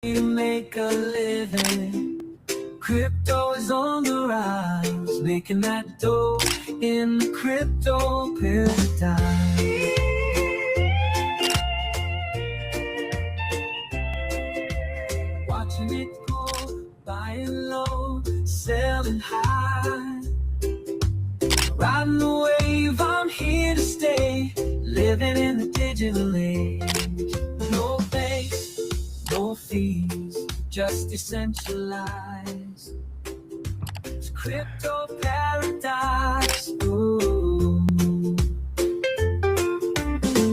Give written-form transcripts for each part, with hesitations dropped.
To make a living. Crypto is on the rise, making that dough in the crypto paradigm. Watching it go, buying low, selling high. Riding the wave, I'm here to stay, living in the digital age. No banks, no fees, just decentralized. It's crypto paradise. Ooh.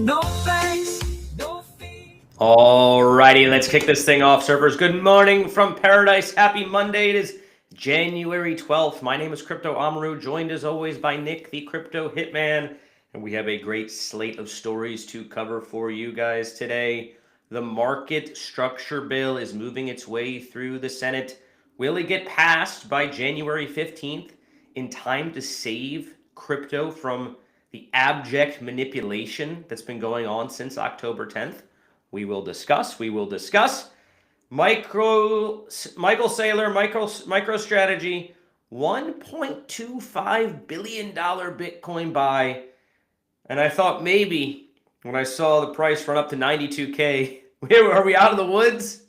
No banks, no fees. Alrighty, let's kick this thing off, surfers. Good morning from paradise. Happy Monday. It is January 12th. My name is Crypto Amaru, joined as always by Nick, the Crypto Hitman. And we have a great slate of stories to cover for you guys today. The market structure bill is moving its way through the Senate. Will it get passed by January 15th in time to save crypto from the abject manipulation that's been going on since October 10th? We will discuss. Michael Saylor, MicroStrategy, $1.25 billion Bitcoin buy. And I thought maybe when I saw the price run up to 92K, are we out of the woods?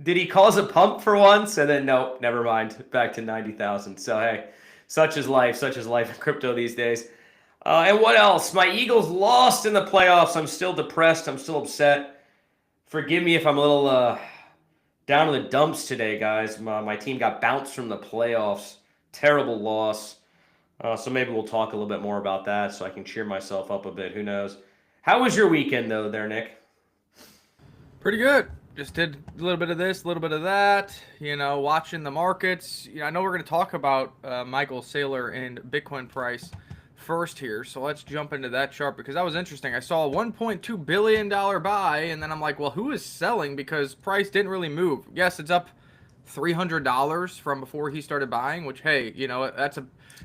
Did he cause a pump for once? And then, nope, never mind. Back to 90,000. So, hey, such is life in crypto these days. And what else? My Eagles lost in the playoffs. I'm still depressed. I'm still upset. Forgive me if I'm a little down in the dumps today, guys. My team got bounced from the playoffs. Terrible loss. So maybe we'll talk a little bit more about that so I can cheer myself up a bit. Who knows? How was your weekend, though, there, Nick? Pretty good. Just did a little bit of this, a little bit of that, watching the markets. I know we're going to talk about Michael Saylor and Bitcoin price first here, so let's jump into that chart because that was interesting. I saw a $1.2 billion buy, and then I'm like, well, who is selling? Because price didn't really move. Yes, it's up $300 from before he started buying, which, hey,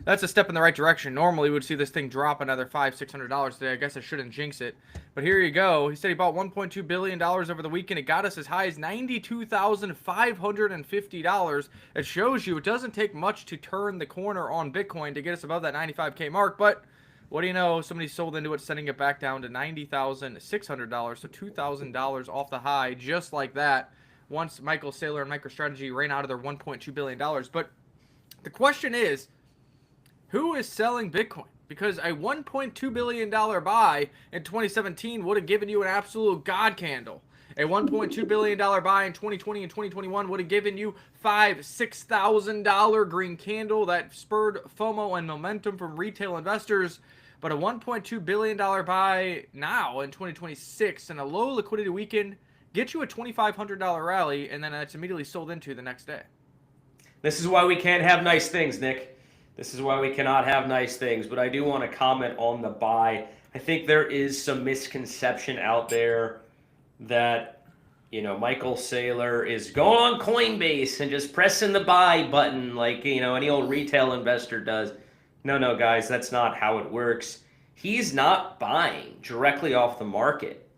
that's a step in the right direction. Normally, we would see this thing drop another $500-$600 today. I guess I shouldn't jinx it. But here you go. He said he bought $1.2 billion over the weekend. It got us as high as $92,550. It shows you it doesn't take much to turn the corner on Bitcoin to get us above that 95K mark. But what do you know? Somebody sold into it, sending it back down to $90,600. So $2,000 off the high, just like that, once Michael Saylor and MicroStrategy ran out of their $1.2 billion. But the question is, who is selling Bitcoin? Because a $1.2 billion buy in 2017 would have given you an absolute god candle. A $1.2 billion buy in 2020 and 2021 would have given you $5,000-$6,000 green candle that spurred FOMO and momentum from retail investors. But a $1.2 billion buy now in 2026 and a low liquidity weekend gets you a $2,500 rally, and then it's immediately sold into the next day. This is why we can't have nice things, Nick. This is why we cannot have nice things, but I do want to comment on the buy. I think there is some misconception out there that, Michael Saylor is going on Coinbase and just pressing the buy button like, any old retail investor does. No, guys, that's not how it works. He's not buying directly off the market.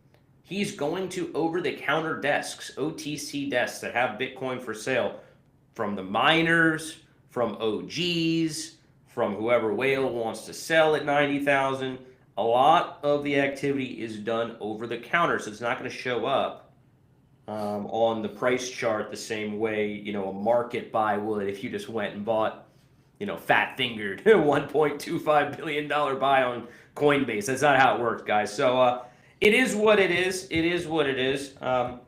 He's going to over-the-counter desks, OTC desks that have Bitcoin for sale from the miners, from OGs, from whoever whale wants to sell at 90,000. A lot of the activity is done over the counter, so it's not going to show up on the price chart the same way, a market buy would if you just went and bought, fat-fingered $1.25 billion buy on Coinbase. That's not how it works, guys. So it is what it is. It is what it is. I'm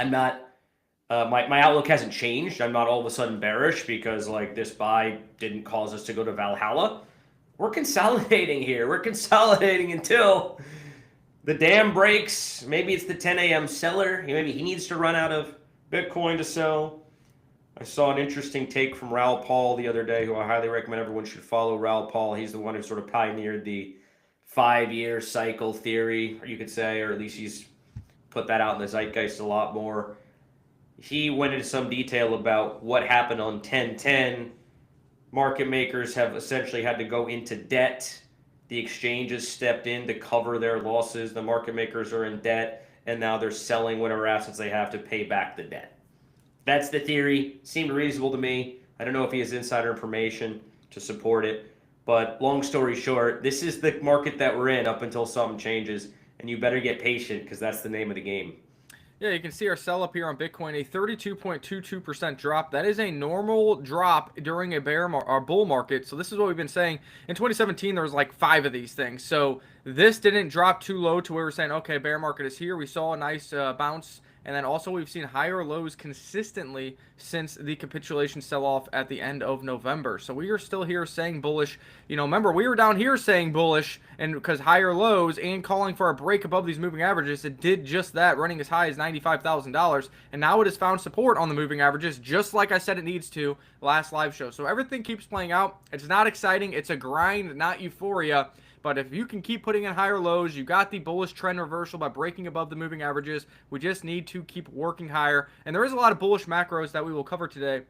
not... my outlook hasn't changed. I'm not all of a sudden bearish because this buy didn't cause us to go to Valhalla. We're consolidating here. We're consolidating until the dam breaks. Maybe it's the 10 a.m. seller. Maybe he needs to run out of Bitcoin to sell. I saw an interesting take from Raoul Pal the other day, who I highly recommend everyone should follow. Raoul Pal, he's the one who sort of pioneered the 5-year cycle theory, or you could say, or at least he's put that out in the zeitgeist a lot more. He went into some detail about what happened on 10/10. Market makers have essentially had to go into debt. The exchanges stepped in to cover their losses. The market makers are in debt. and now they're selling whatever assets they have to pay back the debt. That's the theory. Seemed reasonable to me. I don't know if he has insider information to support it, but long story short, this is the market that we're in up until something changes, and you better get patient because that's the name of the game. Yeah, you can see our sell up here on Bitcoin, a 32.22% drop. That is a normal drop during a or bull market. So this is what we've been saying. In 2017, there was like 5 of these things. So this didn't drop too low to where we're saying, okay, bear market is here. We saw a nice bounce. And then also we've seen higher lows consistently since the capitulation sell-off at the end of November. So we are still here saying bullish. You know, remember, we were down here saying bullish and because higher lows and calling for a break above these moving averages. It did just that, running as high as $95,000. And now it has found support on the moving averages, just like I said it needs to last live show. So everything keeps playing out. It's not exciting. It's a grind, not euphoria. But if you can keep putting in higher lows, you got the bullish trend reversal by breaking above the moving averages. We just need to keep working higher. And there is a lot of bullish macros that we will cover today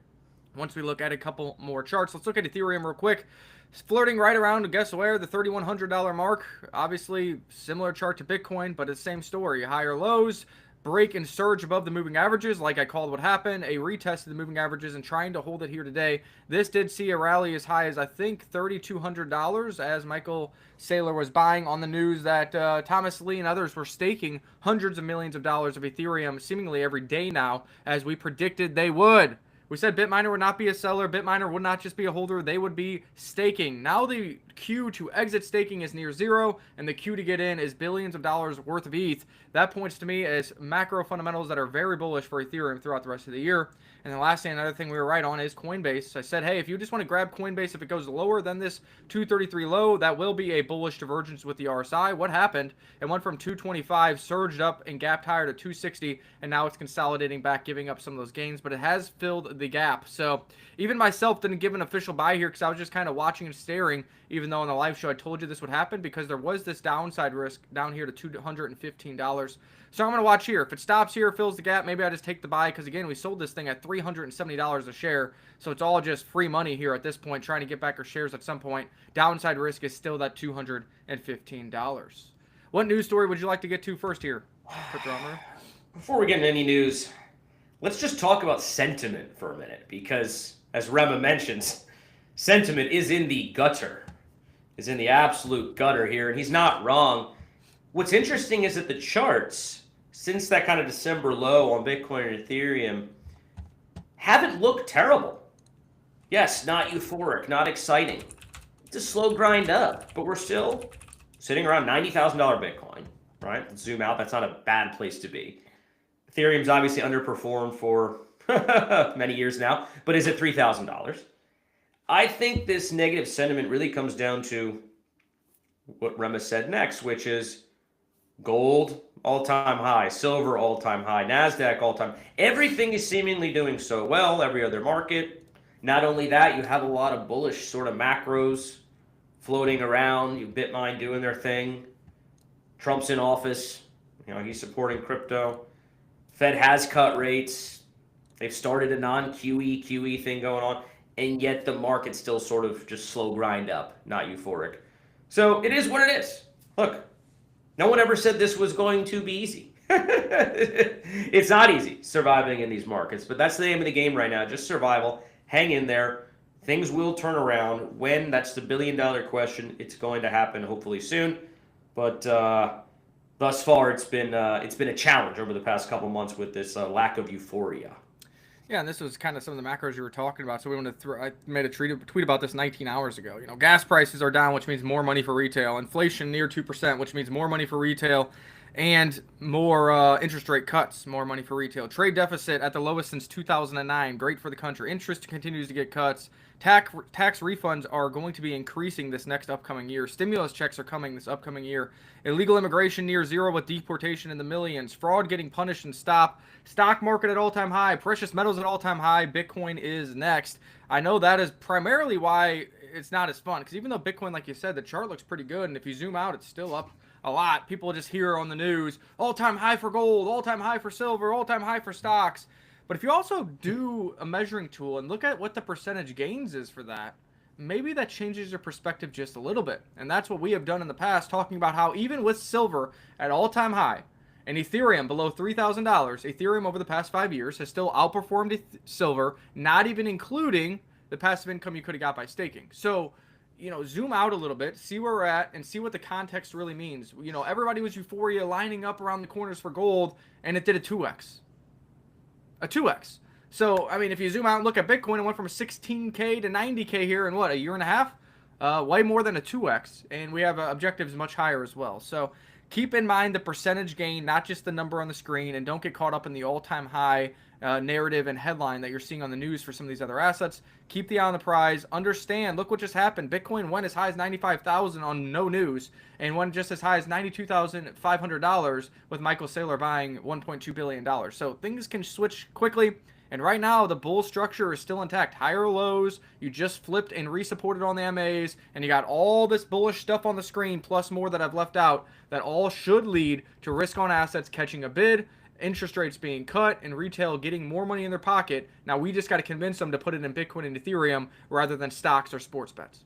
once we look at a couple more charts. Let's look at Ethereum real quick. It's flirting right around, guess where, the $3,100 mark. Obviously, similar chart to Bitcoin, but it's the same story. Higher lows, break and surge above the moving averages like I called what happened, a retest of the moving averages and trying to hold it here today. This did see a rally as high as I think $3,200 as Michael Saylor was buying on the news that Thomas Lee and others were staking hundreds of millions of dollars of Ethereum seemingly every day now, as we predicted they would. We said Bitminer would not be a seller. Bitminer would not just be a holder. They would be staking. Now the queue to exit staking is near zero, and the queue to get in is billions of dollars worth of ETH. That points to me as macro fundamentals that are very bullish for Ethereum throughout the rest of the year. And the last thing, another thing we were right on is Coinbase. I said, hey, if you just want to grab Coinbase, if it goes lower than this 233 low, that will be a bullish divergence with the RSI. What happened? It went from 225, surged up and gapped higher to 260, and now it's consolidating back, giving up some of those gains, but it has filled the gap. So even myself didn't give an official buy here because I was just kind of watching and staring, even though on the live show I told you this would happen because there was this downside risk down here to $215. So I'm going to watch here. If it stops here, fills the gap, maybe I just take the buy because, again, we sold this thing at $370 a share. So it's all just free money here at this point, trying to get back our shares at some point. Downside risk is still that $215. What news story would you like to get to first here, Crypto? Before we get into any news, let's just talk about sentiment for a minute because, as Rema mentions, sentiment is in the gutter, is in the absolute gutter here, and he's not wrong. What's interesting is that the charts, since that kind of December low on Bitcoin and Ethereum, haven't looked terrible. Yes, not euphoric, not exciting. It's a slow grind up, but we're still sitting around $90,000 Bitcoin, right? Let's zoom out. That's not a bad place to be. Ethereum's obviously underperformed for many years now, but is it $3,000? I think this negative sentiment really comes down to what Rema said next, which is gold all-time high, silver all-time high, NASDAQ all-time. Everything is seemingly doing so well, every other market. Not only that, you have a lot of bullish sort of macros floating around. You Bitmine doing their thing. Trump's in office. You know, he's supporting crypto. Fed has cut rates. They've started a non-QE, QE thing going on. And yet the market's still sort of just slow grind up, not euphoric. So it is what it is. Look, no one ever said this was going to be easy. It's not easy surviving in these markets, but that's the name of the game right now. Just survival. Hang in there. Things will turn around. When? That's the billion-dollar question. It's going to happen hopefully soon. But thus far, it's been a challenge over the past couple months with this lack of euphoria. Yeah, and this was kind of some of the macros you were talking about. So we wanted to I made a tweet about this 19 hours ago. You know, gas prices are down, which means more money for retail. Inflation near 2%, which means more money for retail, and more interest rate cuts, more money for retail. Trade deficit at the lowest since 2009. Great for the country. Interest continues to get cuts. Tax refunds are going to be increasing this next upcoming year. Stimulus checks are coming this upcoming year. Illegal immigration near zero with deportation in the millions. Fraud getting punished and stopped. Stock market at all-time high. Precious metals at all-time high. Bitcoin is next. I know that is primarily why it's not as fun. Because even though Bitcoin, like you said, the chart looks pretty good. And if you zoom out, it's still up a lot. People just hear on the news, all-time high for gold, all-time high for silver, all-time high for stocks. But if you also do a measuring tool and look at what the percentage gains is for that, maybe that changes your perspective just a little bit. And that's what we have done in the past, talking about how even with silver at all-time high, And Ethereum below $3,000. Ethereum over the past 5 years has still outperformed silver, not even including the passive income you could have got by staking. So, zoom out a little bit, see where we're at, and see what the context really means. Everybody was euphoria lining up around the corners for gold, and it did a 2x. A 2x. So, I mean, if you zoom out and look at Bitcoin, it went from 16K to 90K here in a year and a half? Way more than a 2x, and we have objectives much higher as well. So keep in mind the percentage gain, not just the number on the screen, and don't get caught up in the all-time high narrative and headline that you're seeing on the news for some of these other assets. Keep the eye on the prize. Understand, look what just happened. Bitcoin went as high as $95,000 on no news, and went just as high as $92,500 with Michael Saylor buying $1.2 billion. So things can switch quickly. And right now, the bull structure is still intact. Higher lows, you just flipped and resupported on the MAs, and you got all this bullish stuff on the screen, plus more that I've left out, that all should lead to risk on assets catching a bid, interest rates being cut, and retail getting more money in their pocket. Now, we just got to convince them to put it in Bitcoin and Ethereum rather than stocks or sports bets.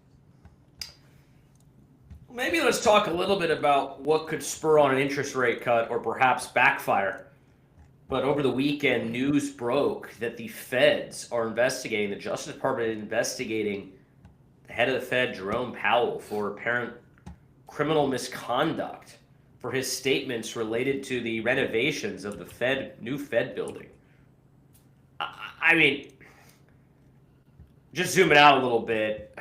Maybe let's talk a little bit about what could spur on an interest rate cut or perhaps backfire. But over the weekend, news broke that the feds are investigating, the Justice Department is investigating the head of the Fed, Jerome Powell, for apparent criminal misconduct for his statements related to the renovations of the new Fed building. I mean, just zooming out a little bit,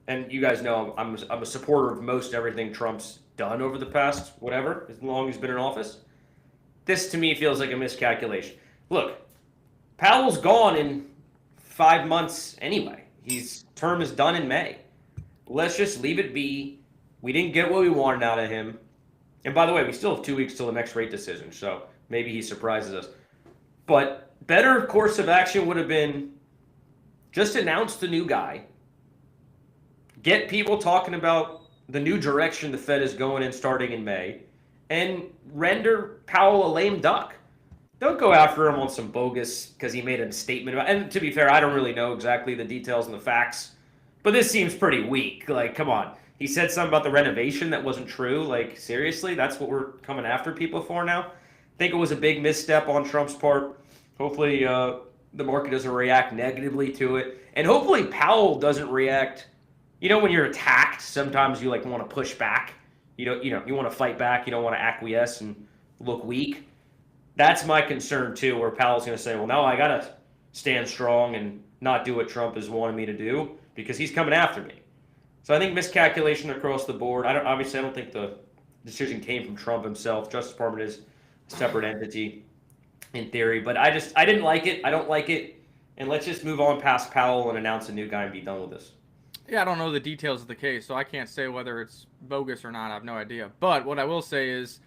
and you guys know I'm a supporter of most everything Trump's done over the past, whatever, as long as he's been in office. This, to me, feels like a miscalculation. Look, Powell's gone in 5 months anyway. His term is done in May. Let's just leave it be. We didn't get what we wanted out of him. And by the way, we still have 2 weeks till the next rate decision, so maybe he surprises us. But better course of action would have been just announce the new guy, get people talking about the new direction the Fed is going in starting in May, and render Powell a lame duck. Don't go after him on some bogus because he made a statement about. And to be fair, I don't really know exactly the details and the facts, but this seems pretty weak. Like, come on, he said something about the renovation that wasn't true. Like, seriously, that's what we're coming after people for now. I think it was a big misstep on Trump's part. Hopefully, the market doesn't react negatively to it, and hopefully Powell doesn't react. When you're attacked, sometimes you want to push back. You want to fight back. You don't want to acquiesce and look weak. That's my concern too, where Powell's going to say, well, no, I got to stand strong and not do what Trump has wanted me to do because he's coming after me. So I think miscalculation across the board. I don't think the decision came from Trump himself. Justice Department is a separate entity in theory, but I didn't like it. I don't like it. And let's just move on past Powell and announce a new guy and be done with this. Yeah, I don't know the details of the case, so I can't say whether it's bogus or not. I have no idea. But what I will say is,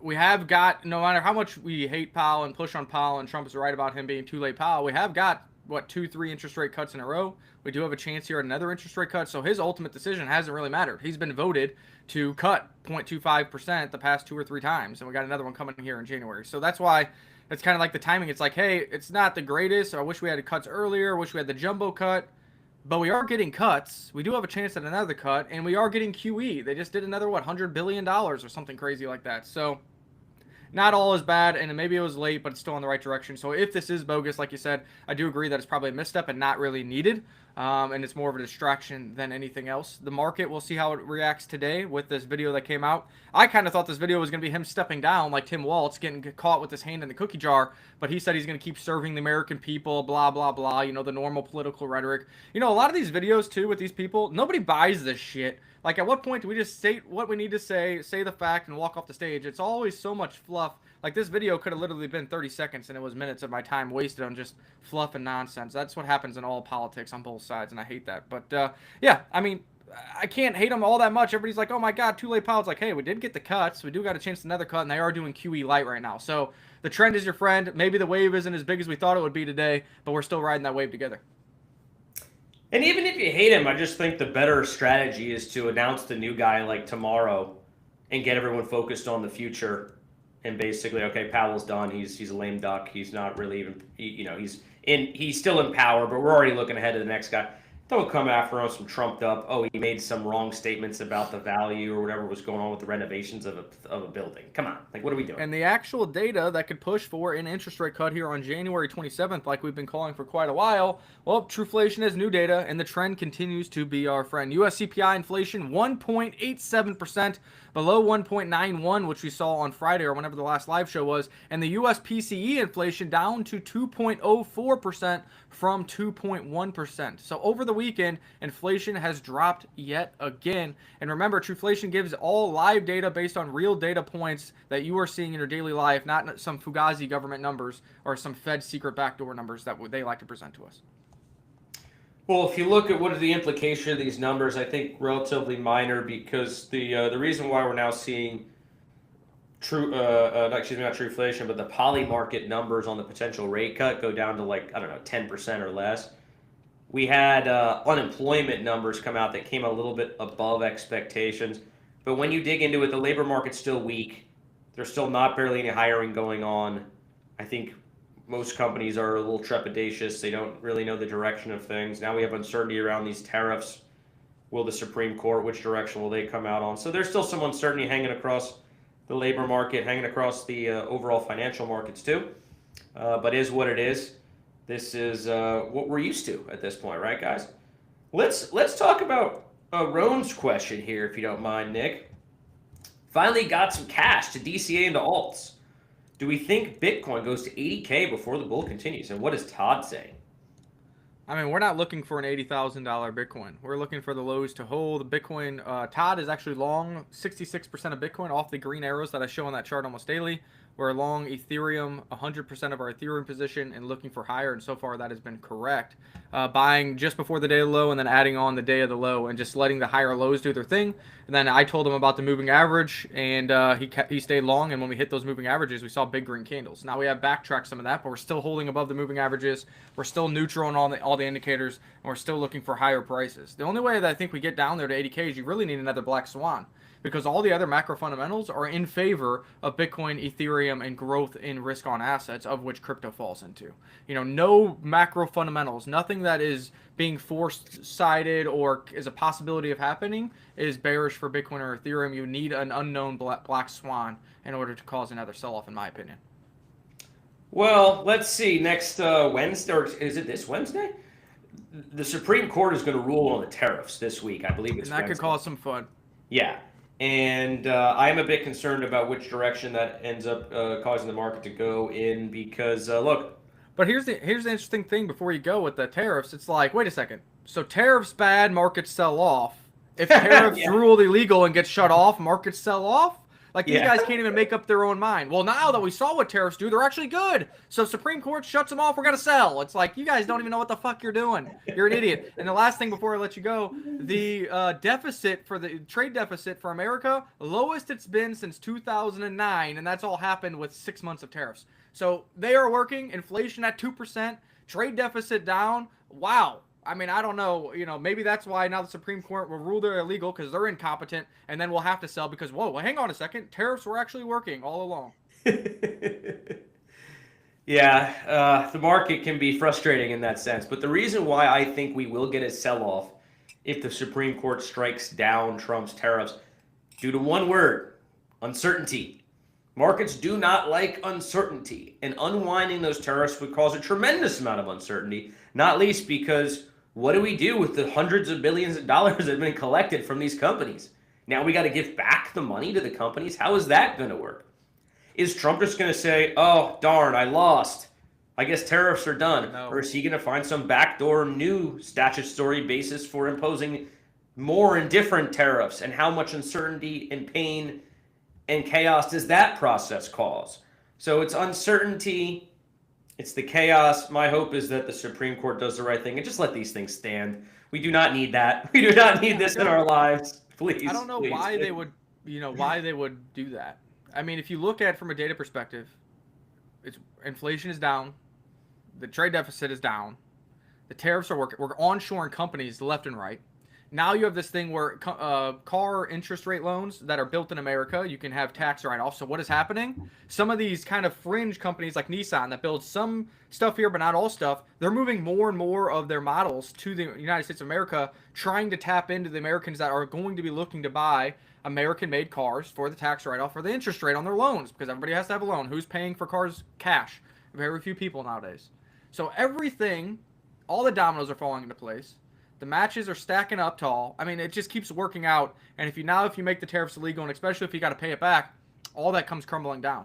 we have got, no matter how much we hate Powell and push on Powell, and Trump is right about him being too late Powell, we have got, 2-3 interest rate cuts in a row. We do have a chance here at another interest rate cut, so his ultimate decision hasn't really mattered. He's been voted to cut 0.25% the past 2 or 3 times, and we got another one coming here in January. So that's why it's kind of like the timing. It's like, hey, it's not the greatest. I wish we had cuts earlier. I wish we had the jumbo cut. But we are getting cuts. We do have a chance at another cut, and we are getting QE. They just did another, $100 billion or something crazy like that. So not all is bad, and maybe it was late, but it's still in the right direction. So if this is bogus, like you said, I do agree that it's probably a misstep and not really needed, and it's more of a distraction than anything else. The market, we'll see how it reacts today with this video that came out. I kind of thought this video was going to be him stepping down like Tim Waltz, getting caught with his hand in the cookie jar, but he said he's going to keep serving the American people, blah, blah, blah, the normal political rhetoric. A lot of these videos, too, with these people, nobody buys this shit. Like, at what point do we just state what we need to say the fact, and walk off the stage? It's always so much fluff. Like, this video could have literally been 30 seconds, and it was minutes of my time wasted on just fluff and nonsense. That's what happens in all politics on both sides, and I hate that. But, yeah, I mean, I can't hate them all that much. Everybody's like, oh, my God, too late Powell's like, hey, we did get the cuts. We do got a chance at another cut, and they are doing QE light right now. So the trend is your friend. Maybe the wave isn't as big as we thought it would be today, but we're still riding that wave together. And even if you hate him, I just think the better strategy is to announce the new guy like tomorrow and get everyone focused on the future. And basically, okay, Powell's done. He's a lame duck. He's not really even, he's still in power, but we're already looking ahead to the next guy. Don't come after him some trumped up, oh, he made some wrong statements about the value or whatever was going on with the renovations of a building. Come on. Like, what are we doing? And the actual data that could push for an interest rate cut here on January 27th, like we've been calling for quite a while, well, Trueflation has new data, and the trend continues to be our friend. U.S. CPI inflation 1.87%, below 1.91, which we saw on Friday or whenever the last live show was, and the U.S. PCE inflation down to 2.04% from 2.1%. So over the weekend, inflation has dropped yet again. And remember, Trueflation gives all live data based on real data points that you are seeing in your daily life, not some Fugazi government numbers or some Fed secret backdoor numbers that they like to present to us. Well, if you look at what are the implication of these numbers, I think relatively minor, because the reason why we're now seeing not Trueflation, but the poly market numbers on the potential rate cut go down to, like, I don't know, 10% or less. We had unemployment numbers come out that came a little bit above expectations. But when you dig into it, the labor market's still weak. There's still not barely any hiring going on. I think most companies are a little trepidatious. They don't really know the direction of things. Now we have uncertainty around these tariffs. Will the Supreme Court, which direction will they come out on? So there's still some uncertainty hanging across the labor market, hanging across the overall financial markets too. But is what it is. This is what we're used to at this point, right, guys? Let's talk about Roan's question here, if you don't mind, Nick. Finally got some cash to DCA into alts. Do we think Bitcoin goes to 80K before the bull continues? And what is Todd saying? I mean, we're not looking for an $80,000 Bitcoin. We're looking for the lows to hold. Bitcoin, Todd is actually long 66% of Bitcoin off the green arrows that I show on that chart almost daily. We're long Ethereum, 100% of our Ethereum position, and looking for higher, and so far that has been correct. Buying just before the day of the low and then adding on the day of the low and just letting the higher lows do their thing. And then I told him about the moving average, and he stayed long, and when we hit those moving averages, we saw big green candles. Now we have backtracked some of that, but we're still holding above the moving averages. We're still neutral on all the indicators, and we're still looking for higher prices. The only way that I think we get down there to 80K is you really need another black swan, because all the other macro fundamentals are in favor of Bitcoin, Ethereum, and growth in risk on assets, of which crypto falls into. You know, no macro fundamentals, nothing that is being force-sided or is a possibility of happening is bearish for Bitcoin or Ethereum. You need an unknown black swan in order to cause another sell-off, in my opinion. Well, let's see. Next Wednesday, or is it this Wednesday? The Supreme Court is going to rule on the tariffs this week. I believe it's And that Wednesday. could cause some fun. Yeah. And I'm a bit concerned about which direction that ends up causing the market to go in, because, look. But here's the interesting thing before you go with the tariffs. It's like, wait a second. So tariffs bad, markets sell off. If tariffs Yeah. ruled illegal and get shut off, markets sell off? Like, these Yeah. guys can't even make up their own mind. Well, now that we saw what tariffs do, they're actually good. So Supreme Court shuts them off, we're going to sell. It's like, you guys don't even know what the fuck you're doing. You're an idiot. And the last thing before I let you go, the trade deficit for America, lowest it's been since 2009, and that's all happened with 6 months of tariffs. So they are working, inflation at 2%, trade deficit down. Wow. I mean, I don't know, maybe that's why now the Supreme Court will rule they're illegal because they're incompetent, and then we'll have to sell because, whoa, well, hang on a second, tariffs were actually working all along. Yeah, the market can be frustrating in that sense, but the reason why I think we will get a sell-off if the Supreme Court strikes down Trump's tariffs, due to one word: uncertainty. Markets do not like uncertainty, and unwinding those tariffs would cause a tremendous amount of uncertainty, not least because what do we do with the hundreds of billions of dollars that have been collected from these companies? Now we got to give back the money to the companies? How is that going to work? Is Trump just going to say, oh, darn, I lost, I guess tariffs are done? No. Or is he going to find some backdoor new statutory basis for imposing more and different tariffs? And how much uncertainty and pain and chaos does that process cause? So it's uncertainty. It's the chaos. My hope is that the Supreme Court does the right thing and just let these things stand. We do not need that. We do not need this in our lives. Please. I don't know why they would, why they would do that. I mean, if you look at it from a data perspective, inflation is down, the trade deficit is down, the tariffs are working, we're onshoring companies left and right. Now you have this thing where car interest rate loans that are built in America, you can have tax write-off. So what is happening? Some of these kind of fringe companies like Nissan that build some stuff here, but not all stuff, they're moving more and more of their models to the United States of America, trying to tap into the Americans that are going to be looking to buy American-made cars for the tax write-off for the interest rate on their loans, because everybody has to have a loan. Who's paying for cars cash? Very few people nowadays. So everything, all the dominoes are falling into place. The matches are stacking up tall. I mean, it just keeps working out. And if you make the tariffs illegal, and especially if you got to pay it back, all that comes crumbling down.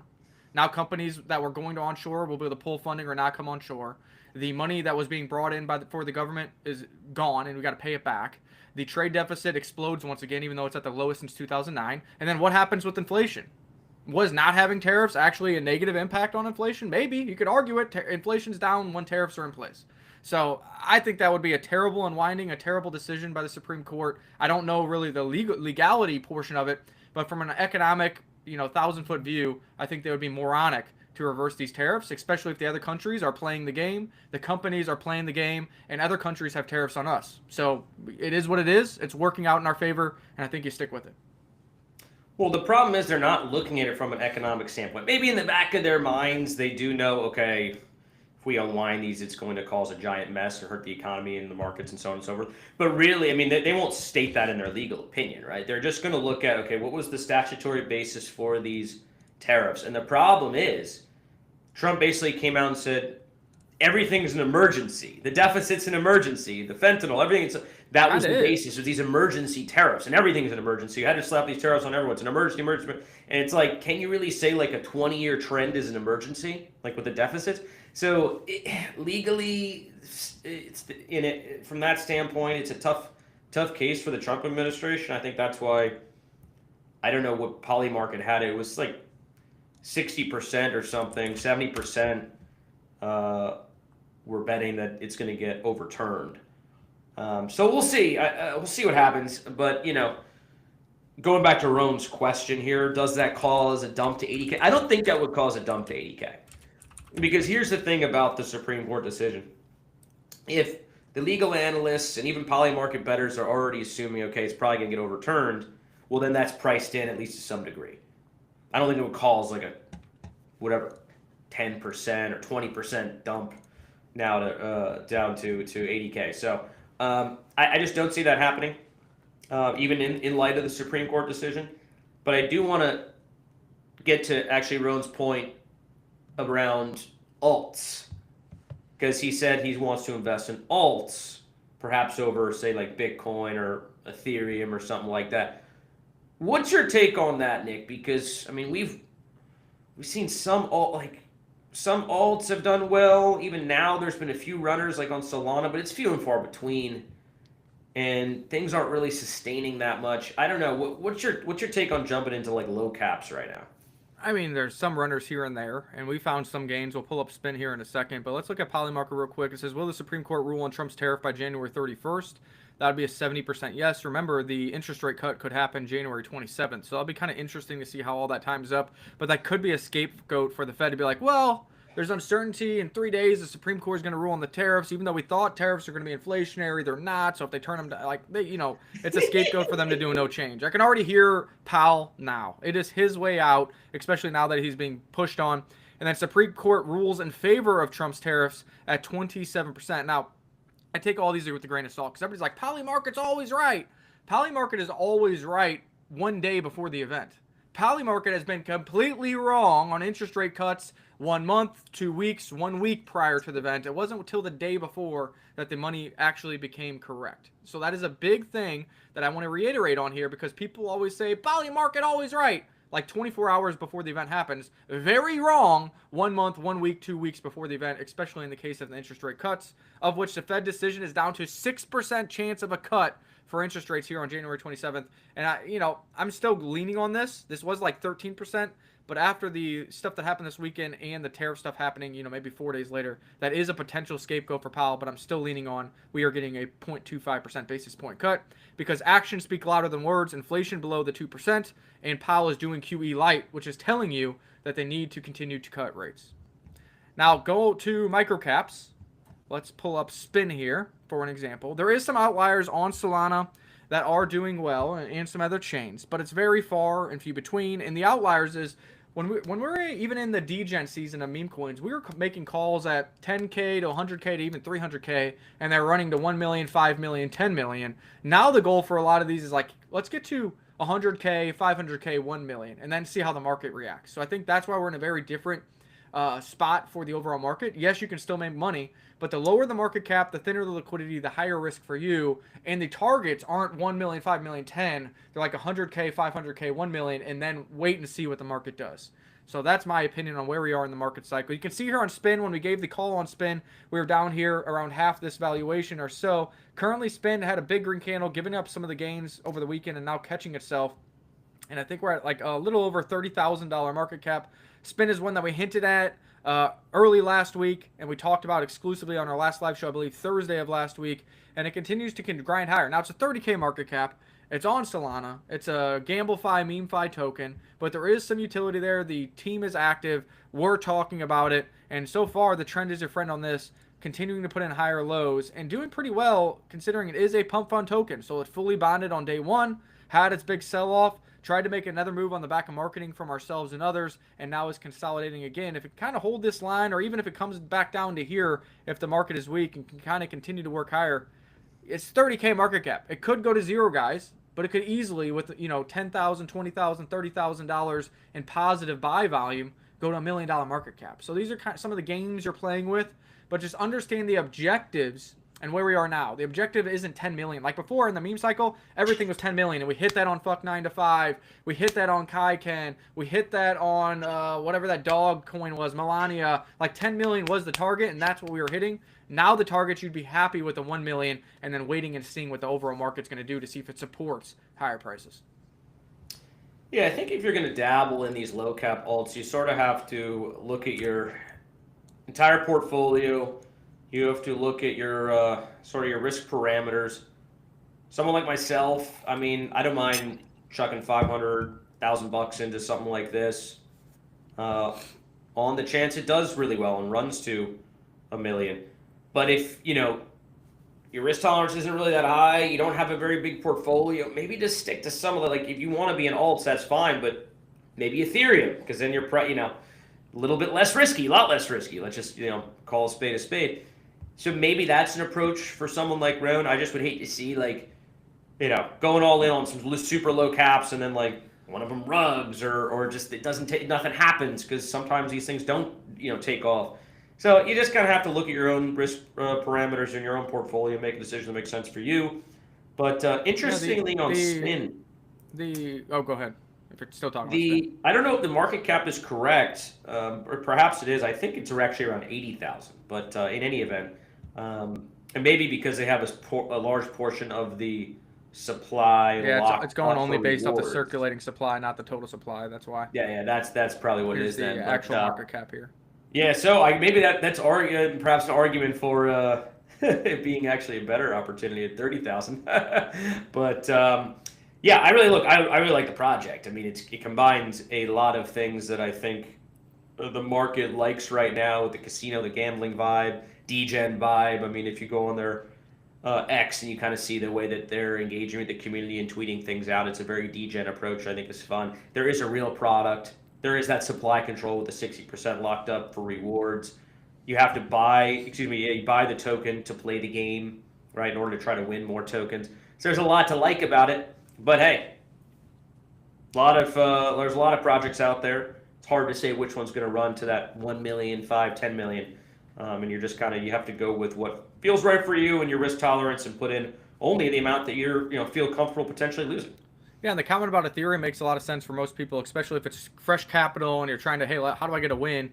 Now companies that were going to onshore will be able to pull funding or not come onshore. The money that was being brought in for the government is gone, and we got to pay it back. The trade deficit explodes once again, even though it's at the lowest since 2009. And then what happens with inflation? Was not having tariffs actually a negative impact on inflation? Maybe. You could argue it. Inflation's down when tariffs are in place. So I think that would be a terrible unwinding, a terrible decision by the Supreme Court. I don't know really the legality portion of it, but from an economic, 1,000-foot view, I think they would be moronic to reverse these tariffs, especially if the other countries are playing the game, the companies are playing the game, and other countries have tariffs on us. So it is what it is. It's working out in our favor, and I think you stick with it. Well, the problem is they're not looking at it from an economic standpoint. Maybe in the back of their minds, they do know, okay, if we unwind these, it's going to cause a giant mess or hurt the economy and the markets and so on and so forth. But really, I mean, they won't state that in their legal opinion, right? They're just going to look at, okay, what was the statutory basis for these tariffs? And the problem is, Trump basically came out and said, everything's an emergency. The deficit's an emergency. The fentanyl, everything. That was the basis of these emergency tariffs. And everything's an emergency. You had to slap these tariffs on everyone. It's an emergency. And it's like, can you really say like a 20-year trend is an emergency? Like with the deficits? So legally, from that standpoint, it's a tough case for the Trump administration. I think that's why, I don't know what Polymarket had. It was like 60% or something, 70% were betting that it's going to get overturned. So we'll see. We'll see what happens. But, going back to Roan's question here, does that cause a dump to 80K? I don't think that would cause a dump to 80K. Because here's the thing about the Supreme Court decision. If the legal analysts and even Polymarket bettors are already assuming, okay, it's probably going to get overturned, well, then that's priced in at least to some degree. I don't think it would cause like a, 10% or 20% dump now to down to 80K. So I just don't see that happening, even in light of the Supreme Court decision. But I do want to get to actually Roan's point around alts, because he said he wants to invest in alts, perhaps over, say, like Bitcoin or Ethereum or something like that. What's your take on that, Nick? Because I mean, we've seen some alts have done well. Even now, there's been a few runners like on Solana, but it's few and far between, and things aren't really sustaining that much. I don't know. What's your take on jumping into like low caps right now? I mean, there's some runners here and there, and we found some gains. We'll pull up spin here in a second, but let's look at Polymarket real quick. It says, will the Supreme Court rule on Trump's tariff by January 31st? That would be a 70% yes. Remember, the interest rate cut could happen January 27th, so that'll be kind of interesting to see how all that times up. But that could be a scapegoat for the Fed to be like, well, there's uncertainty. In 3 days, the Supreme Court is going to rule on the tariffs, even though we thought tariffs are going to be inflationary. They're not. So if they turn them to, it's a scapegoat for them to do no change. I can already hear Powell now. It is his way out, especially now that he's being pushed on. And then Supreme Court rules in favor of Trump's tariffs at 27%. Now, I take all these with a grain of salt because everybody's like, Polymarket's always right. Polymarket is always right 1 day before the event. Polymarket has been completely wrong on interest rate cuts 1 month, 2 weeks, 1 week prior to the event. It wasn't until the day before that the money actually became correct. So that is a big thing that I want to reiterate on here, because people always say, Polymarket always right. Like 24 hours before the event happens. Very wrong 1 month, 1 week, 2 weeks before the event, especially in the case of the interest rate cuts, of which the Fed decision is down to 6% chance of a cut for interest rates here on January 27th. And I'm still leaning on this. This was like 13%, but after the stuff that happened this weekend and the tariff stuff happening, maybe 4 days later, that is a potential scapegoat for Powell, but I'm still leaning on we are getting a 0.25% basis point cut, because actions speak louder than words, inflation below the 2%, and Powell is doing QE light, which is telling you that they need to continue to cut rates. Now go to microcaps. Let's pull up spin here for an example. There is some outliers on Solana. that are doing well, and some other chains, but it's very far and few between. And the outliers is when we're even in the degen season of meme coins, we were making calls at 10K to 100K to even 300K, and they're running to 1 million, 5 million, 10 million. Now the goal for a lot of these is like, let's get to 100K, 500K, 1 million, and then see how the market reacts. So I think that's why we're in a very different spot for the overall market. Yes, you can still make money, but the lower the market cap, the thinner the liquidity, the higher risk for you. And the targets aren't 1 million, 5 million, 10. They're like 100K, 500K, 1 million, and then wait and see what the market does. So that's my opinion on where we are in the market cycle. You can see here on spin, when we gave the call on spin, we were down here around half this valuation or so. Currently, spin had a big green candle, giving up some of the gains over the weekend and now catching itself. And I think we're at like a little over $30,000 market cap. Spin is one that we hinted at early last week, and we talked about exclusively on our last live show, I believe Thursday of last week, and it continues to grind higher. Now, it's a 30K market cap. It's on Solana. It's a GambleFi, MemeFi token, but there is some utility there. The team is active. We're talking about it, and so far, the trend is your friend on this, continuing to put in higher lows and doing pretty well considering it is a pump fund token. So it fully bonded on day one, had its big sell-off, tried to make another move on the back of marketing from ourselves and others, and now is consolidating again. If it kind of hold this line, or even if it comes back down to here, if the market is weak and can kind of continue to work higher, it's 30K market cap. It could go to zero, guys, but it could easily, with $10,000, $20,000, $30,000 in positive buy volume, go to $1 million market cap. So these are kind of some of the games you're playing with, but just understand the objectives and where we are now. The objective isn't 10 million. Like before in the meme cycle, everything was 10 million, and we hit that on Fuck 9 to 5. We hit that on Kaiken. We hit that on whatever that dog coin was, Melania. Like 10 million was the target, and that's what we were hitting. Now the target, you'd be happy with the 1 million, and then waiting and seeing what the overall market's going to do to see if it supports higher prices. Yeah, I think if you're going to dabble in these low cap alts, you sort of have to look at your entire portfolio. You have to look at your sort of your risk parameters. Someone like myself, I mean, I don't mind chucking $500,000 into something like this, on the chance it does really well and runs to $1 million. But if your risk tolerance isn't really that high, you don't have a very big portfolio, maybe just stick to some of the, like, if you want to be in alts, that's fine, but maybe Ethereum, because then you're a little bit less risky, a lot less risky. Let's just call a spade a spade. So maybe that's an approach for someone like Roan. I just would hate to see going all in on some super low caps and then like one of them rugs or just it doesn't take, nothing happens, because sometimes these things don't take off. So you just kind of have to look at your own risk parameters in your own portfolio, make a decision that makes sense for you. But interestingly, on spin, go ahead. If you're still talking about spin. I don't know if the market cap is correct, or perhaps it is. I think it's actually around 80,000. But in any event. And maybe because they have a large portion of the supply. Yeah, it's going only based off the circulating supply, not the total supply. That's why. Yeah, that's probably what it is. The actual market cap here. Yeah, so maybe that's perhaps an argument for it being actually a better opportunity at 30,000. But yeah, I really like the project. I mean, it combines a lot of things that I think the market likes right now, with the casino, the gambling vibe, degen vibe. I mean, if you go on their X and you kind of see the way that they're engaging with the community and tweeting things out, it's a very degen approach. I think is fun. There is a real product. There is that supply control with the 60% locked up for rewards. You have to buy the token to play the game, right, in order to try to win more tokens. So there's a lot to like about it. But hey, there's a lot of projects out there. It's hard to say which one's going to run to that 1 million, 5, 10 million. And you're just you have to go with what feels right for you and your risk tolerance, and put in only the amount that you feel comfortable potentially losing. Yeah, and the comment about Ethereum makes a lot of sense for most people, especially if it's fresh capital and you're trying to, hey, how do I get a win?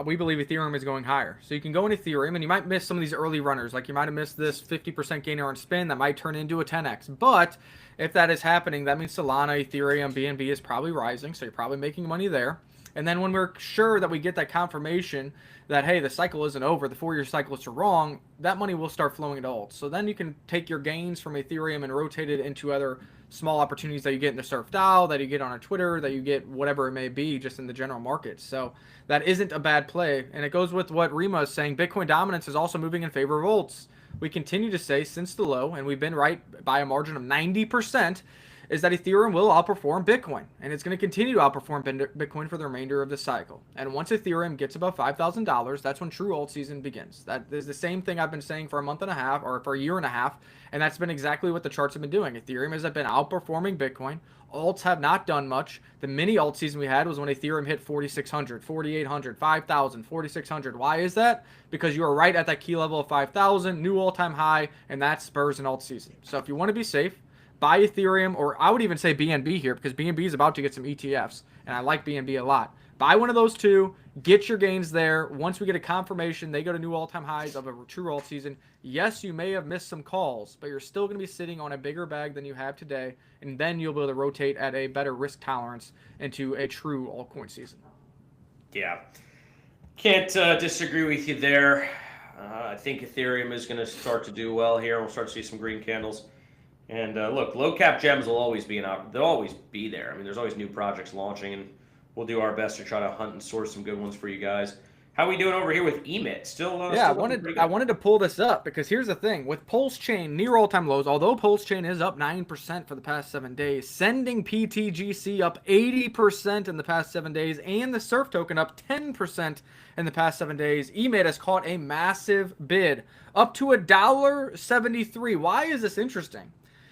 We believe Ethereum is going higher. So you can go in Ethereum, and you might miss some of these early runners. Like you might have missed this 50% gainer on spin that might turn into a 10x. But if that is happening, that means Solana, Ethereum, BNB is probably rising. So you're probably making money there. And then when we're sure that we get that confirmation that, hey, the cycle isn't over, the 4-year cyclists are wrong, that money will start flowing into alts. So then you can take your gains from Ethereum and rotate it into other small opportunities that you get in the Surf DAO, that you get on a Twitter, that you get whatever it may be just in the general market. So that isn't a bad play. And it goes with what Rima is saying. Bitcoin dominance is also moving in favor of alts. we continue to say since the low, and we've been right by a margin of 90%, is that Ethereum will outperform Bitcoin, and it's going to continue to outperform Bitcoin for the remainder of the cycle. And once Ethereum gets above $5,000, that's when true alt season begins. That is the same thing I've been saying for a month and a half, or for a year and a half, and that's been exactly what the charts have been doing. Ethereum has been outperforming Bitcoin. Alts have not done much. The mini alt season we had was when Ethereum hit 4,600, 4,800, 5,000, 4,600. Why is that? Because you are right at that key level of 5,000, new all-time high, and that spurs an alt season. So if you want to be safe, buy Ethereum, or I would even say BNB here, because BNB is about to get some ETFs, and I like BNB a lot. Buy one of those two, get your gains there. Once we get a confirmation, they go to new all-time highs of a true alt season. Yes, you may have missed some calls, but you're still going to be sitting on a bigger bag than you have today, and then you'll be able to rotate at a better risk tolerance into a true altcoin season. Yeah. Can't disagree with you there. I think Ethereum is going to start to do well here. We'll start to see some green candles. And look, low cap gems will always be they'll always be there. I mean, there's always new projects launching, and we'll do our best to try to hunt and source some good ones for you guys. How are we doing over here with EMIT? Still, yeah, still I wanted to pull this up because here's the thing with Pulse Chain near all-time lows. Although Pulse Chain is up 9% for the past 7 days, sending PTGC up 80% in the past 7 days, and the Surf token up 10% in the past 7 days. EMIT has caught a massive bid up to $1.73. Why is this interesting?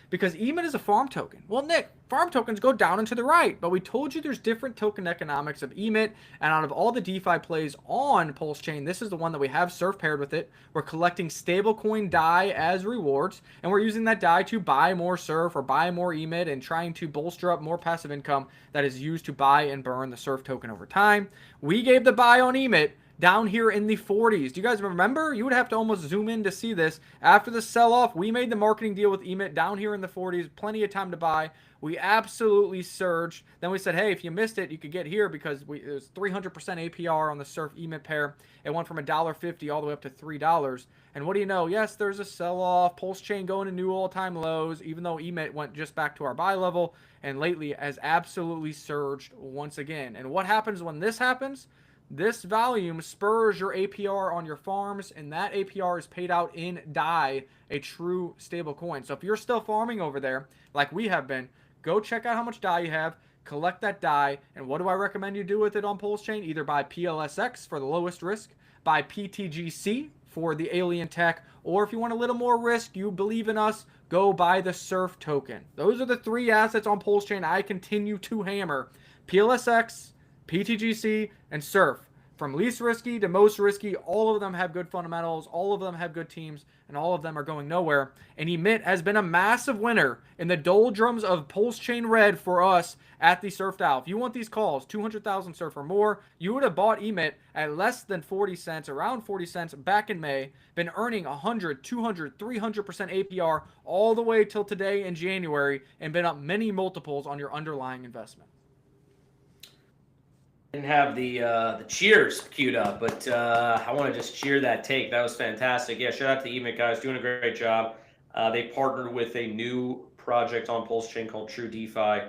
Because EMIT is a farm token. Well, Nick, farm tokens go down and to the right, but we told you there's different token economics of EMIT, and out of all the DeFi plays on Pulse Chain, this is the one that we have Surf paired with it. We're collecting stablecoin DAI as rewards, and we're using that DAI to buy more Surf or buy more EMIT and trying to bolster up more passive income that is used to buy and burn the Surf token over time. We gave the buy on EMIT down here in the 40s. Do you guys remember? You would have to almost zoom in to see this. After the sell-off, we made the marketing deal with EMIT down here in the 40s. Plenty of time to buy. We absolutely surged. Then we said, hey, if you missed it, you could get here because it was 300% APR on the Surf EMIT pair. It went from $1.50 all the way up to $3. And what do you know? Yes, there's a sell-off. Pulse Chain going to new all-time lows, even though EMIT went just back to our buy level. And lately has absolutely surged once again. And what happens when this happens? This volume spurs your APR on your farms, and that APR is paid out in DAI, a true stable coin. So if you're still farming over there, like we have been, go check out how much DAI you have, collect that DAI, and what do I recommend you do with it on Pulse Chain? Either buy PLSX for the lowest risk, buy PTGC for the alien tech, or if you want a little more risk, you believe in us, go buy the Surf token. Those are the three assets on Pulse Chain I continue to hammer. PLSX, PTGC, and Surf. From least risky to most risky, all of them have good fundamentals, all of them have good teams, and all of them are going nowhere. And EMIT has been a massive winner in the doldrums of Pulse Chain Red for us at the Surf DAO. If you want these calls, 200,000 Surf or more, you would have bought EMIT at less than 40 cents, around 40 cents back in May, been earning 100, 200, 300% APR all the way till today in January, and been up many multiples on your underlying investment. Didn't have the cheers queued up, but I want to just cheer that take. That was fantastic. Yeah, shout out to EMIT guys, doing a great job. They partnered with a new project on Pulse Chain called True DeFi,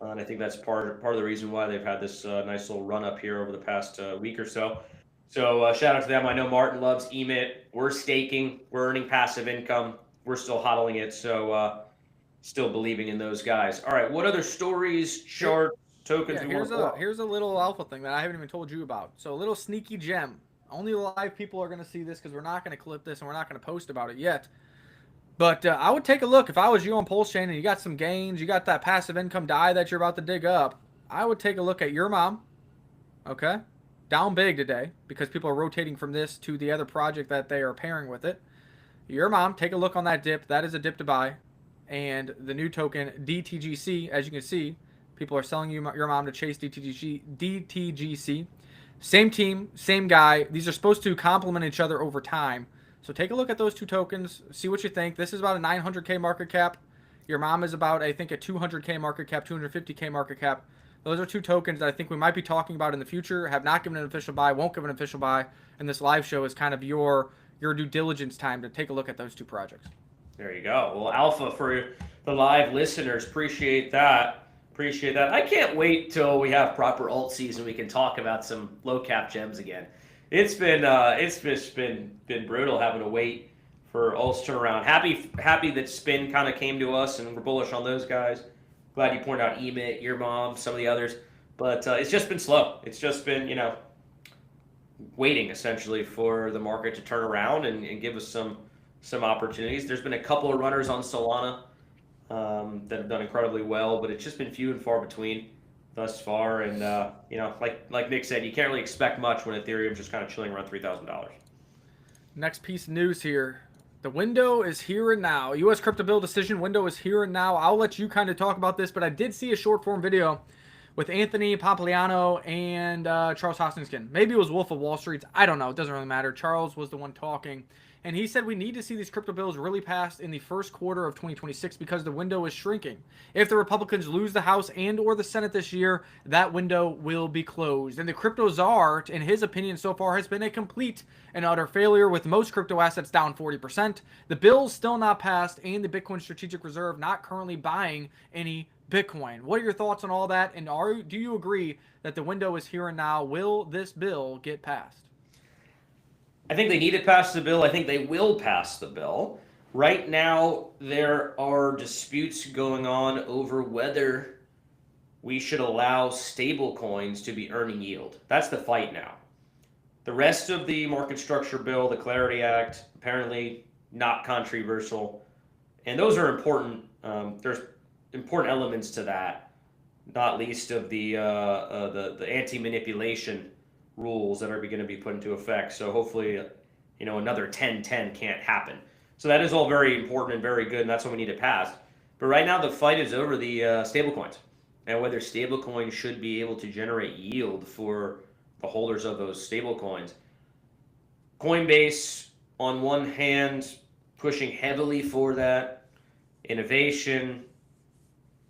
and I think that's part of the reason why they've had this nice little run up here over the past week or so. So shout out to them. I know Martin loves EMIT. We're staking. We're earning passive income. We're still hodling it. So still believing in those guys. All right, what other stories, charts, tokens? Yeah, here's a little alpha thing that I haven't even told you about. So a little sneaky gem. Only live people are going to see this because we're not going to clip this and we're not going to post about it yet. But I would take a look if I was you on Pulse Chain and you got some gains, you got that passive income DAI that you're about to dig up. I would take a look at your mom. Okay, down big today because people are rotating from this to the other project that they are pairing with it. Your mom, take a look on that dip. That is a dip to buy, and the new token DTGC, as you can see. People are selling you your mom to chase DTGC. Same team, same guy. These are supposed to complement each other over time. So take a look at those two tokens. See what you think. This is about a 900K market cap. Your mom is about, I think, a 200K market cap, 250K market cap. Those are two tokens that I think we might be talking about in the future. Have not given an official buy, won't give an official buy. And this live show is kind of your due diligence time to take a look at those two projects. There you go. Well, alpha for the live listeners. Appreciate that. Appreciate that. I can't wait till we have proper alt season. We can talk about some low cap gems again. It's just been brutal having to wait for Ulster around. Happy that Spin kind of came to us, and we're bullish on those guys. Glad you pointed out Emit, your mom, some of the others. But it's just been slow. It's just been, waiting essentially for the market to turn around and give us some opportunities. There's been a couple of runners on Solana that have done incredibly well, but it's just been few and far between thus far. And like Nick said, you can't really expect much when Ethereum's just kind of chilling around $3,000. Next piece of news here. The window is here and now. U.S. crypto bill decision window is here and now. I'll let you kind of talk about this, but I did see a short form video with Anthony Pompliano and Charles Hoskinson. Maybe it was Wolf of Wall Street. I don't know. It doesn't really matter. Charles was the one talking. And he said we need to see these crypto bills really passed in the first quarter of 2026 because the window is shrinking. If the Republicans lose the House and or the Senate this year, that window will be closed. And the crypto czar, in his opinion so far, has been a complete and utter failure with most crypto assets down 40%. The bill's still not passed and the Bitcoin Strategic Reserve not currently buying any Bitcoin. What are your thoughts on all that? And do you agree that the window is here and now? Will this bill get passed? I think they need to pass the bill. I think they will pass the bill. Right now, there are disputes going on over whether we should allow stable coins to be earning yield. That's the fight now. The rest of the market structure bill, the Clarity Act, apparently not controversial. And those are important. There's important elements to that, not least of the anti-manipulation rules that are going to be put into effect. So hopefully, another 10-10 can't happen. So that is all very important and very good, and that's what we need to pass. But right now, the fight is over the stablecoins and whether stablecoins should be able to generate yield for the holders of those stablecoins. Coinbase, on one hand, pushing heavily for that innovation,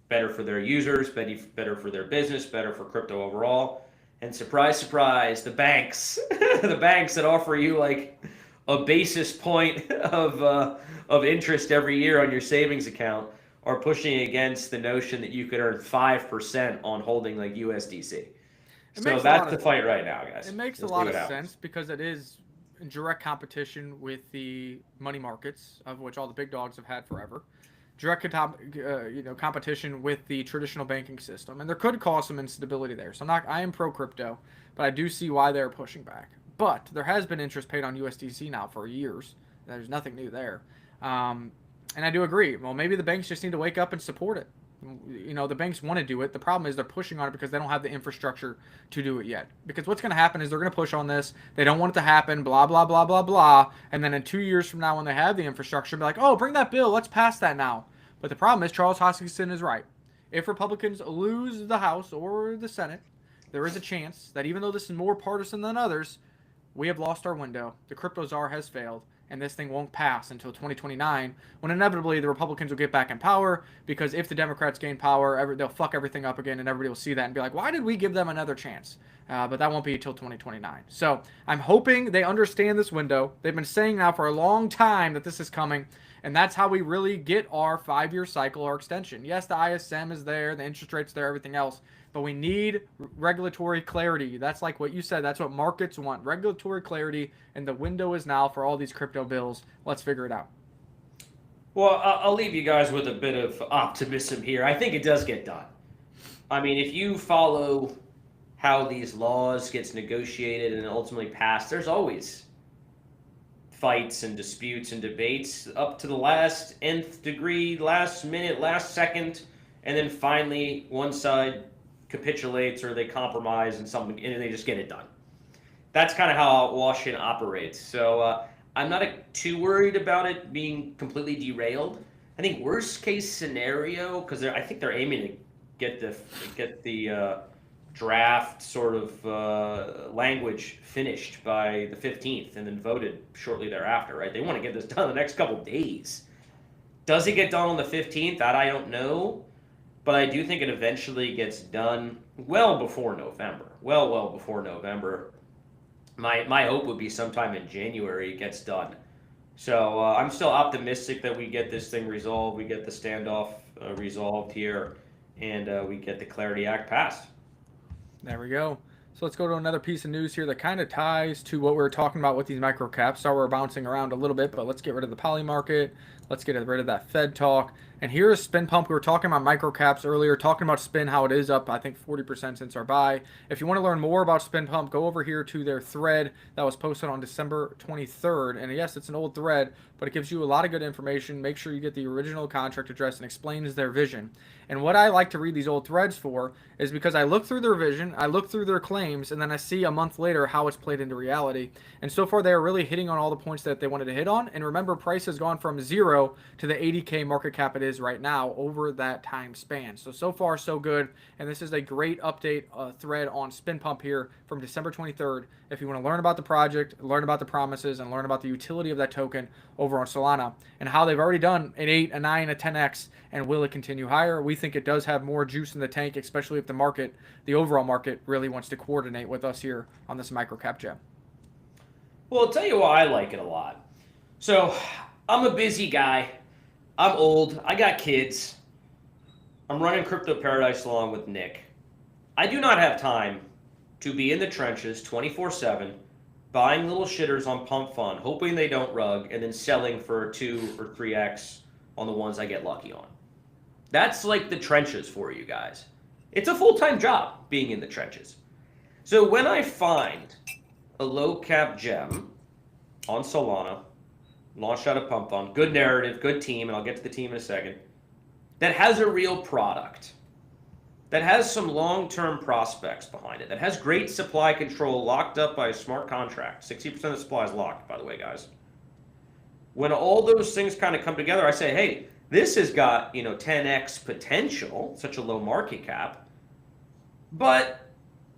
better for their users, better for their business, better for crypto overall. And surprise, surprise, the banks, the banks that offer you like a basis point of interest every year on your savings account are pushing against the notion that you could earn 5% on holding like USDC. So that's the fight right now, guys. It makes a lot of sense because it is in direct competition with the money markets, of which all the big dogs have had forever. Direct competition with the traditional banking system, and there could cause some instability there. So I am pro crypto, but I do see why they're pushing back. But there has been interest paid on USDC now for years. There's nothing new there, and I do agree. Well, maybe the banks just need to wake up and support it. The banks want to do it. The problem is they're pushing on it because they don't have the infrastructure to do it yet. Because what's going to happen is they're going to push on this. They don't want it to happen, blah, blah, blah, blah, blah. And then in 2 years from now when they have the infrastructure, be like, oh, bring that bill. Let's pass that now. But the problem is Charles Hoskinson is right. If Republicans lose the House or the Senate, there is a chance that even though this is more partisan than others, we have lost our window. The crypto czar has failed. And this thing won't pass until 2029, when inevitably the Republicans will get back in power, because if the Democrats gain power, they'll fuck everything up again, and everybody will see that and be like, why did we give them another chance? But that won't be until 2029. So I'm hoping they understand this window. They've been saying now for a long time that this is coming, and that's how we really get our 5-year cycle or extension. Yes, the ISM is there, the interest rate's there, everything else, but we need regulatory clarity. That's like what you said. That's what markets want, regulatory clarity, and the window is now for all these crypto bills. Let's figure it out. Well, I'll leave you guys with a bit of optimism here. I think it does get done. I mean, if you follow how these laws gets negotiated and ultimately passed, there's always fights and disputes and debates up to the last nth degree, last minute, last second, and then finally one side capitulates or they compromise and they just get it done. That's kind of how Washington operates. So I'm not too worried about it being completely derailed. I think worst case scenario, because I think they're aiming to get the draft sort of language finished by the 15th and then voted shortly thereafter, right? They want to get this done in the next couple days. Does it get done on the 15th? That I don't know. But I do think it eventually gets done well before November. Well before November. My hope would be sometime in January it gets done. So I'm still optimistic that we get this thing resolved, we get the standoff resolved here, and we get the Clarity Act passed. There we go. So let's go to another piece of news here that kind of ties to what we were talking about with these micro caps. So we're bouncing around a little bit, but let's get rid of the poly market. Let's get rid of that Fed talk. And here's Spin Pump. We were talking about micro caps earlier, talking about Spin, how it is up, I think, 40% since our buy. If you want to learn more about Spin Pump, go over here to their thread that was posted on December 23rd. And yes, it's an old thread, but it gives you a lot of good information. Make sure you get the original contract address and explains their vision. And what I like to read these old threads for is because I look through their vision, I look through their claims, and then I see a month later how it's played into reality. And so far, they are really hitting on all the points that they wanted to hit on. And remember, price has gone from 0 to the 80K market cap it is right now over that time span. So far, so good. And this is a great update thread on Spin Pump here from December 23rd. If you want to learn about the project, learn about the promises, and learn about the utility of that token over on Solana and how they've already done an 8, a 9, a 10x, and will it continue higher? We think it does have more juice in the tank, especially if the market, the overall market, really wants to coordinate with us here on this microcap gem. Well, I'll tell you why I like it a lot. So, I'm a busy guy. I'm old. I got kids. I'm running Crypto Paradise along with Nick. I do not have time to be in the trenches 24/7, buying little shitters on Pump Fund, hoping they don't rug, and then selling for 2 or 3x on the ones I get lucky on. That's like the trenches for you guys. It's a full-time job being in the trenches. So when I find a low-cap gem on Solana, launched out of Pump Fund, good narrative, good team, and I'll get to the team in a second, that has a real product, that has some long-term prospects behind it, that has great supply control locked up by a smart contract. 60% of the supply is locked, by the way, guys. When all those things kind of come together, I say, hey, this has got, 10x potential, such a low market cap, but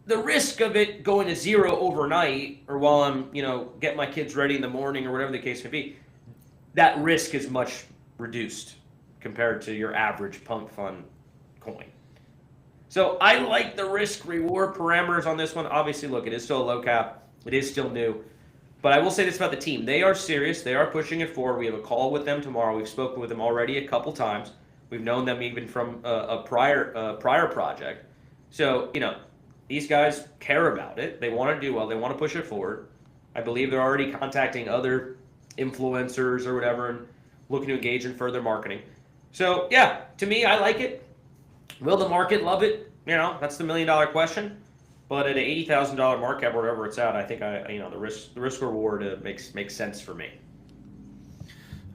the risk of it going to 0 overnight, or while I'm, getting my kids ready in the morning, or whatever the case may be, that risk is much reduced compared to your average Pump Fund coin. So I like the risk-reward parameters on this one. Obviously, look, it is still a low cap. It is still new. But I will say this about the team. They are serious. They are pushing it forward. We have a call with them tomorrow. We've spoken with them already a couple times. We've known them even from a prior project. So, these guys care about it. They want to do well. They want to push it forward. I believe they're already contacting other influencers or whatever and looking to engage in further marketing. So, yeah, to me, I like it. Will the market love it? That's the million-dollar question. But at an $80,000 market cap, wherever it's at, I think the risk reward makes sense for me.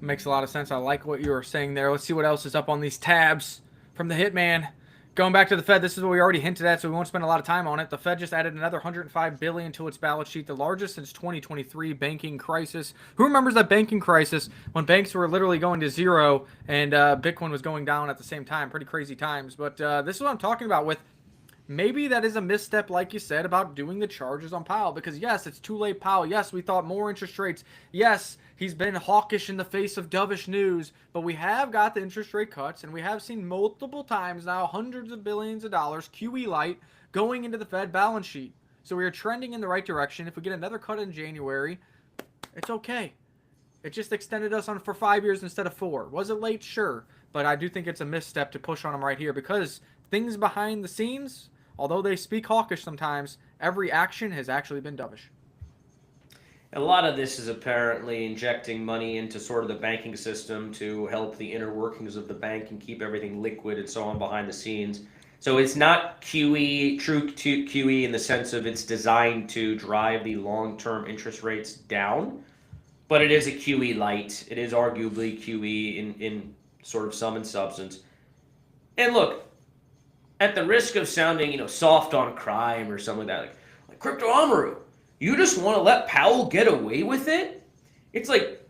Makes a lot of sense. I like what you were saying there. Let's see what else is up on these tabs from the Hitman. Going back to the Fed, this is what we already hinted at, so we won't spend a lot of time on it. The Fed just added another $105 billion to its balance sheet, the largest since 2023 banking crisis. Who remembers that banking crisis when banks were literally going to 0 and Bitcoin was going down at the same time? Pretty crazy times. But this is what I'm talking about with maybe that is a misstep, like you said, about doing the charges on Powell. Because, yes, it's too late, Powell. Yes, we thought more interest rates. Yes, he's been hawkish in the face of dovish news. But we have got the interest rate cuts, and we have seen multiple times now hundreds of billions of dollars, QE light, going into the Fed balance sheet. So we are trending in the right direction. If we get another cut in January, it's okay. It just extended us on for 5 years instead of 4. Was it late? Sure. But I do think it's a misstep to push on them right here because things behind the scenes, although they speak hawkish sometimes, every action has actually been dovish. A lot of this is apparently injecting money into sort of the banking system to help the inner workings of the bank and keep everything liquid and so on behind the scenes. So it's not QE, true QE in the sense of it's designed to drive the long-term interest rates down, but it is a QE light. It is arguably QE in sort of sum and substance. And look, at the risk of sounding, soft on crime or something like that, like Crypto Amaru, you just want to let Powell get away with it? It's like,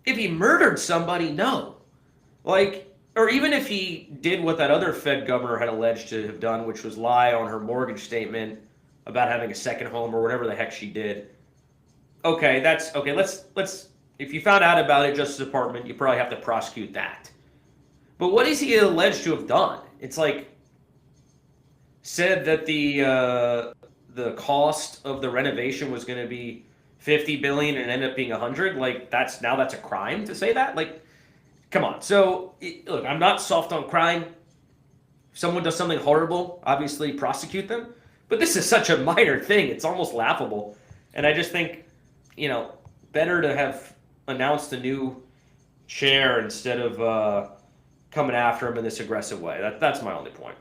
if he murdered somebody, no. Or even if he did what that other Fed governor had alleged to have done, which was lie on her mortgage statement about having a second home or whatever the heck she did. Okay, that's okay. Let's. If you found out about it, Justice Department, you probably have to prosecute that. But what is he alleged to have done? It's like, said that the cost of the renovation was going to be $50 billion and ended up being 100. Like that's a crime to say that. Like, come on. So look, I'm not soft on crime. If someone does something horrible, obviously prosecute them. But this is such a minor thing. It's almost laughable. And I just think, better to have announced a new chair instead of coming after him in this aggressive way. That's my only point.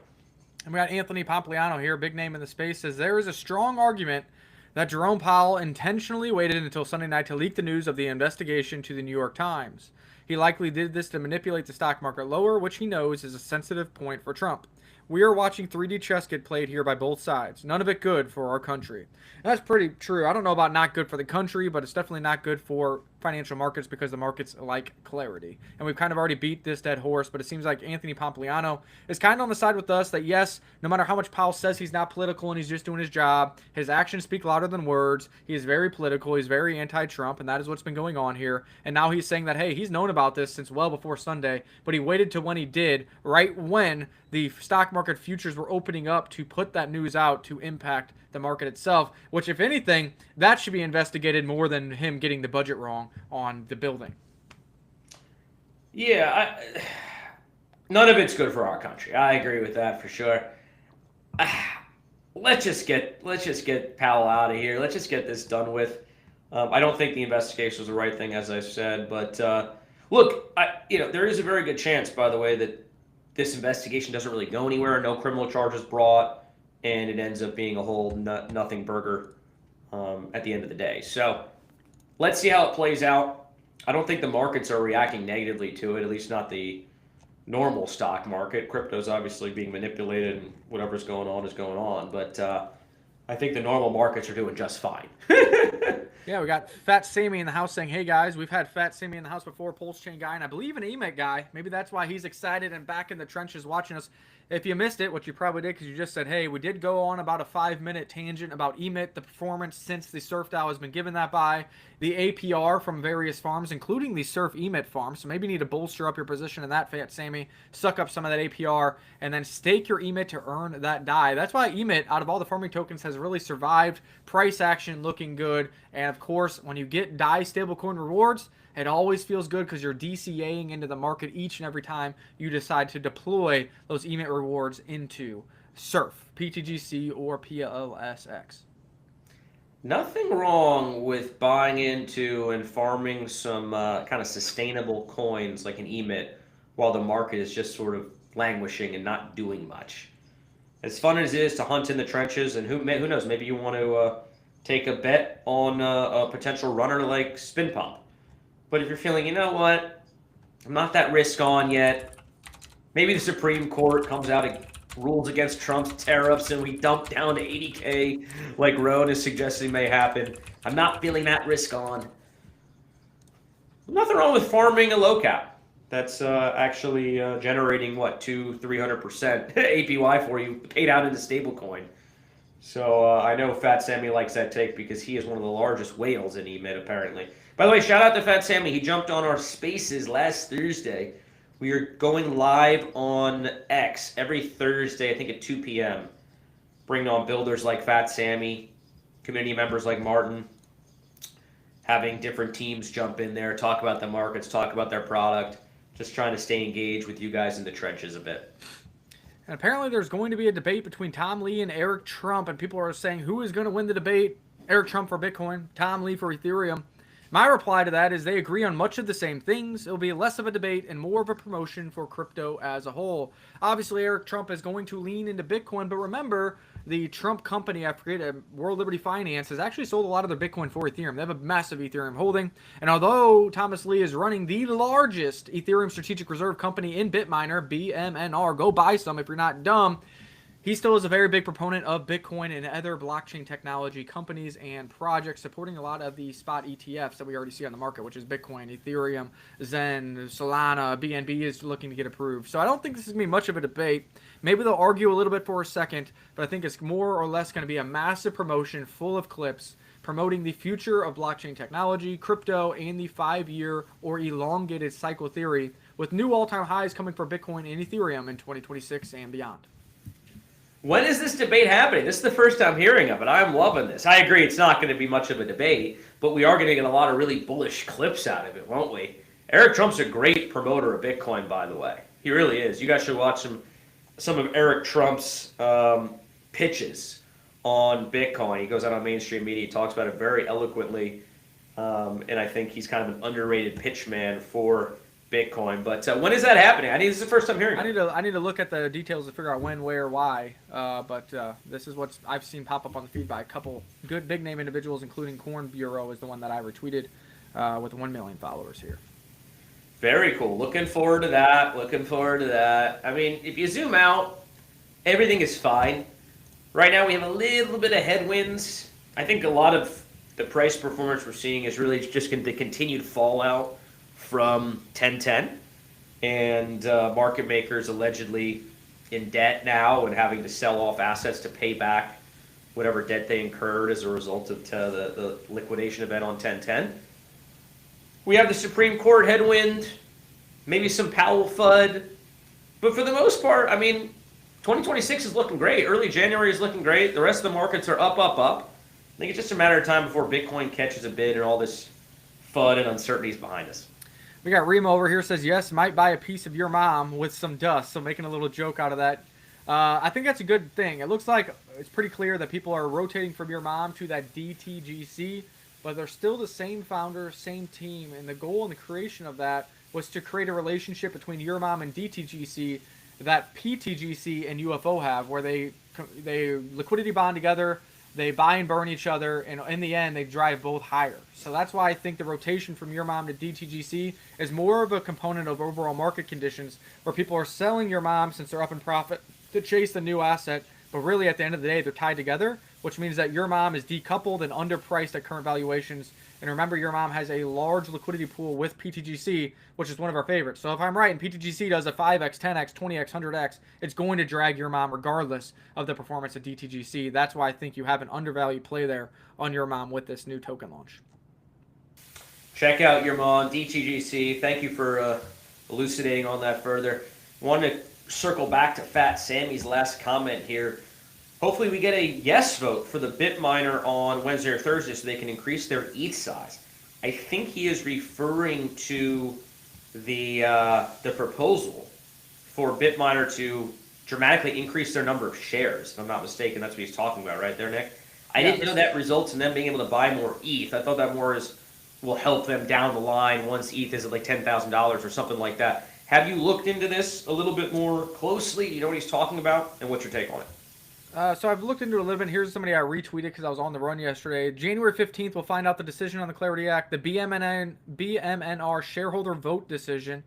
And we got Anthony Pompliano here, big name in the space, says there is a strong argument that Jerome Powell intentionally waited until Sunday night to leak the news of the investigation to the New York Times. He likely did this to manipulate the stock market lower, which he knows is a sensitive point for Trump. We are watching 3D chess get played here by both sides. None of it good for our country. And that's pretty true. I don't know about not good for the country, but it's definitely not good for financial markets because the markets like clarity. And we've kind of already beat this dead horse, but it seems like Anthony Pompliano is kind of on the side with us that, yes, no matter how much Powell says he's not political and he's just doing his job, his actions speak louder than words. He is very political. He's very anti-Trump, and that is what's been going on here. And now he's saying that, hey, he's known about this since well before Sunday, but he waited till when he did, right when the stock market futures were opening up to put that news out to impact the market itself, which, if anything, that should be investigated more than him getting the budget wrong on the building. Yeah, none of it's good for our country. I agree with that for sure. Let's just get Powell out of here. Let's just get this done with. I don't think the investigation was the right thing, as I said, but look, there is a very good chance, by the way, that this investigation doesn't really go anywhere. No criminal charges brought, and it ends up being a whole nothing burger at the end of the day. So let's see how it plays out. I don't think the markets are reacting negatively to it, at least not the normal stock market. Crypto's obviously being manipulated, and whatever's going on is going on. But I think the normal markets are doing just fine. Yeah, we got Fat Sammy in the house saying, hey guys, we've had Fat Sammy in the house before, Pulse Chain guy, and I believe an EMET guy. Maybe that's why he's excited and back in the trenches watching us. If you missed it, which you probably did because you just said, hey, we did go on about a 5-minute tangent about EMET, the performance since the Surf DAO has been given that by the APR from various farms, including the Surf EMET farm. So maybe you need to bolster up your position in that, Fat Sammy, suck up some of that APR, and then stake your EMET to earn that DAI. That's why EMET, out of all the farming tokens, has really survived. Price action looking good. And of course, when you get DAI stablecoin rewards, it always feels good because you're DCAing into the market each and every time you decide to deploy those EMET rewards into Surf, PTGC, or PLSX. Nothing wrong with buying into and farming some kind of sustainable coins like an EMET while the market is just sort of languishing and not doing much. As fun as it is to hunt in the trenches, and who knows, maybe you want to take a bet on a potential runner like Spin Pump. But if you're feeling, you know what, I'm not that risk on yet, maybe the Supreme Court comes out and rules against Trump's tariffs and we dump down to 80K like Roan is suggesting may happen. I'm not feeling that risk on. Nothing wrong with farming a low cap. That's actually generating, 200-300% APY for you, paid out into stablecoin. So I know Fat Sammy likes that take because he is one of the largest whales in EMET, apparently. By the way, shout out to Fat Sammy. He jumped on our spaces last Thursday. We are going live on X every Thursday, I think at 2 p.m. Bringing on builders like Fat Sammy, community members like Martin, having different teams jump in there, talk about the markets, talk about their product, just trying to stay engaged with you guys in the trenches a bit. And apparently there's going to be a debate between Tom Lee and Eric Trump, and people are saying who is going to win the debate? Eric Trump for Bitcoin, Tom Lee for Ethereum. My reply to that is they agree on much of the same things. It'll be less of a debate and more of a promotion for crypto as a whole. Obviously, Eric Trump is going to lean into Bitcoin, but remember, the Trump company, I forget, World Liberty Finance, has actually sold a lot of their Bitcoin for Ethereum. They have a massive Ethereum holding. And although Thomas Lee is running the largest Ethereum Strategic Reserve company in Bitminer, BMNR, go buy some if you're not dumb, he still is a very big proponent of Bitcoin and other blockchain technology companies and projects, supporting a lot of the spot ETFs that we already see on the market, which is Bitcoin, Ethereum, Zen, Solana, BNB is looking to get approved. So I don't think this is going to be much of a debate. Maybe they'll argue a little bit for a second, but I think it's more or less going to be a massive promotion full of clips promoting the future of blockchain technology, crypto, and the 5-year or elongated cycle theory, with new all-time highs coming for Bitcoin and Ethereum in 2026 and beyond. When is this debate happening? This is the first time hearing of it. I'm loving this. I agree it's not going to be much of a debate, but we are going to get a lot of really bullish clips out of it, won't we? Eric Trump's a great promoter of Bitcoin, by the way. He really is. You guys should watch some of Eric Trump's pitches on Bitcoin. He goes out on mainstream media, he talks about it very eloquently, and I think he's kind of an underrated pitchman for Bitcoin. But when is that happening? This is the first time hearing it. I need to look at the details to figure out when, where, why. But this is what I've seen pop up on the feed by a couple good big name individuals, including Corn Bureau is the one that I retweeted with 1 million followers here. Very cool. Looking forward to that. I mean, if you zoom out, everything is fine. Right now we have a little bit of headwinds. I think a lot of the price performance we're seeing is really just the continued fallout from 1010 and market makers allegedly in debt now and having to sell off assets to pay back whatever debt they incurred as a result of the liquidation event on 1010. We have the Supreme Court headwind, maybe some Powell FUD, but for the most part, I mean, 2026 is looking great. Early January is looking great. The rest of the markets are up. I think it's just a matter of time before Bitcoin catches a bid and all this FUD and uncertainty is behind us. We got Remo over here says, yes, might buy a piece of your mom with some dust. So making a little joke out of that. I think that's a good thing. It looks like it's pretty clear that people are rotating from your mom to that DTGC, but they're still the same founder, same team. And the goal and the creation of that was to create a relationship between your mom and DTGC that PTGC and UFO have, where they liquidity bond together, they buy and burn each other, and in the end, they drive both higher. So that's why I think the rotation from your mom to DTGC is more of a component of overall market conditions, where people are selling your mom since they're up in profit to chase the new asset, but really at the end of the day, they're tied together, which means that your mom is decoupled and underpriced at current valuations. And remember, your mom has a large liquidity pool with PTGC, which is one of our favorites. So if I'm right and PTGC does a 5x, 10x, 20x, 100x, it's going to drag your mom regardless of the performance of DTGC. That's why I think you have an undervalued play there on your mom with this new token launch. Check out your mom, DTGC. Thank you for elucidating on that further. Want to circle back to Fat Sammy's last comment here. Hopefully we get a yes vote for the BitMiner on Wednesday or Thursday so they can increase their ETH size. I think he is referring to the proposal for BitMiner to dramatically increase their number of shares. If I'm not mistaken, that's what he's talking about right there, Nick. I didn't know that results in them being able to buy more ETH. I thought that more will help them down the line once ETH is at like $10,000 or something like that. Have you looked into this a little bit more closely? You know what he's talking about? And what's your take on it? So I've looked into it a little bit. Here's somebody I retweeted because I was on the run yesterday. January 15th, we'll find out the decision on the Clarity Act, the BMNR shareholder vote decision,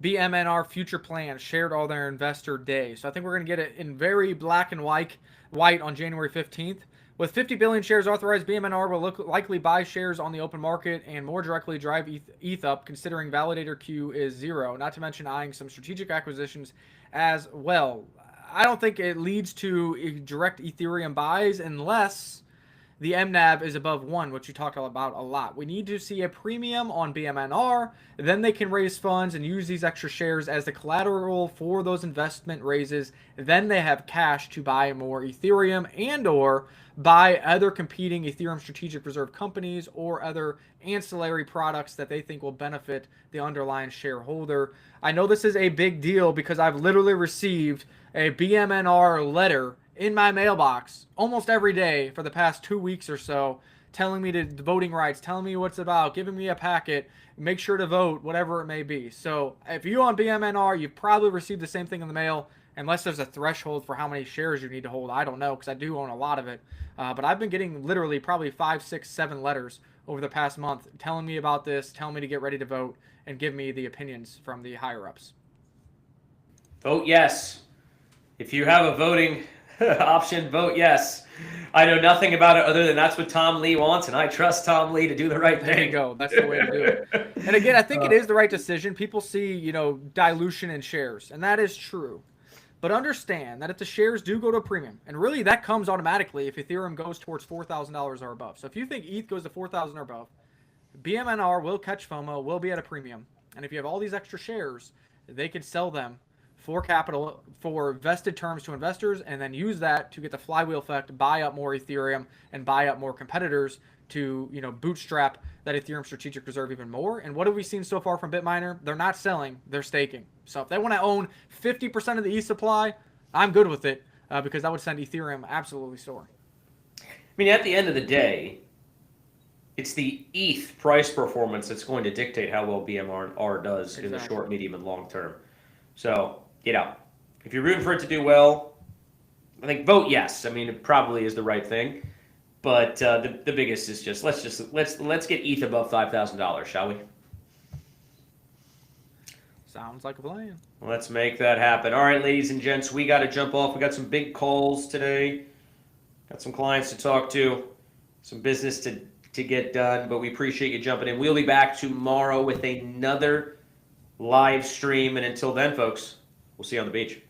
BMNR future plans shared all their investor day. So I think we're going to get it in very black and white on January 15th. With 50 billion shares authorized, BMNR will likely buy shares on the open market and more directly drive ETH up, considering validator Q is 0, not to mention eyeing some strategic acquisitions as well. I don't think it leads to direct Ethereum buys unless the MNAV is above 1, which you talk about a lot. We need to see a premium on BMNR. Then they can raise funds and use these extra shares as the collateral for those investment raises. Then they have cash to buy more Ethereum and or buy other competing Ethereum strategic reserve companies or other ancillary products that they think will benefit the underlying shareholder. I know this is a big deal because I've literally received a BMNR letter in my mailbox almost every day for the past 2 weeks or so, telling me the voting rights, telling me what it's about, giving me a packet, make sure to vote, whatever it may be. So if you on BMNR, you've probably received the same thing in the mail, unless there's a threshold for how many shares you need to hold. I don't know, because I do own a lot of it. But I've been getting literally probably 5, 6, 7 letters over the past month telling me about this, telling me to get ready to vote, and give me the opinions from the higher-ups. Vote yes. If you have a voting option, vote yes. I know nothing about it other than that's what Tom Lee wants, and I trust Tom Lee to do the right thing. There you go. That's the way to do it. And again, I think it is the right decision. People see, dilution in shares, and that is true. But understand that if the shares do go to a premium, and really that comes automatically if Ethereum goes towards $4,000 or above. So if you think ETH goes to 4,000 or above, BMNR will catch FOMO, will be at a premium. And if you have all these extra shares, they could sell them for capital, for vested terms to investors, and then use that to get the flywheel effect, buy up more Ethereum and buy up more competitors to, bootstrap that Ethereum strategic reserve even more. And what have we seen so far from BitMiner? They're not selling, they're staking. So if they want to own 50% of the ETH supply, I'm good with it because that would send Ethereum absolutely soaring. mean, at the end of the day, it's the ETH price performance that's going to dictate how well BMR does in the short, medium, and long term. So, if you're rooting for it to do well, I think vote yes. I mean, it probably is the right thing. But the biggest is let's get ETH above $5,000, shall we? Sounds like a plan. Let's make that happen. All right, ladies and gents, we got to jump off. We got some big calls today. Got some clients to talk to, some business to get done, but we appreciate you jumping in. We'll be back tomorrow with another live stream. And until then, folks, we'll see you on the beach.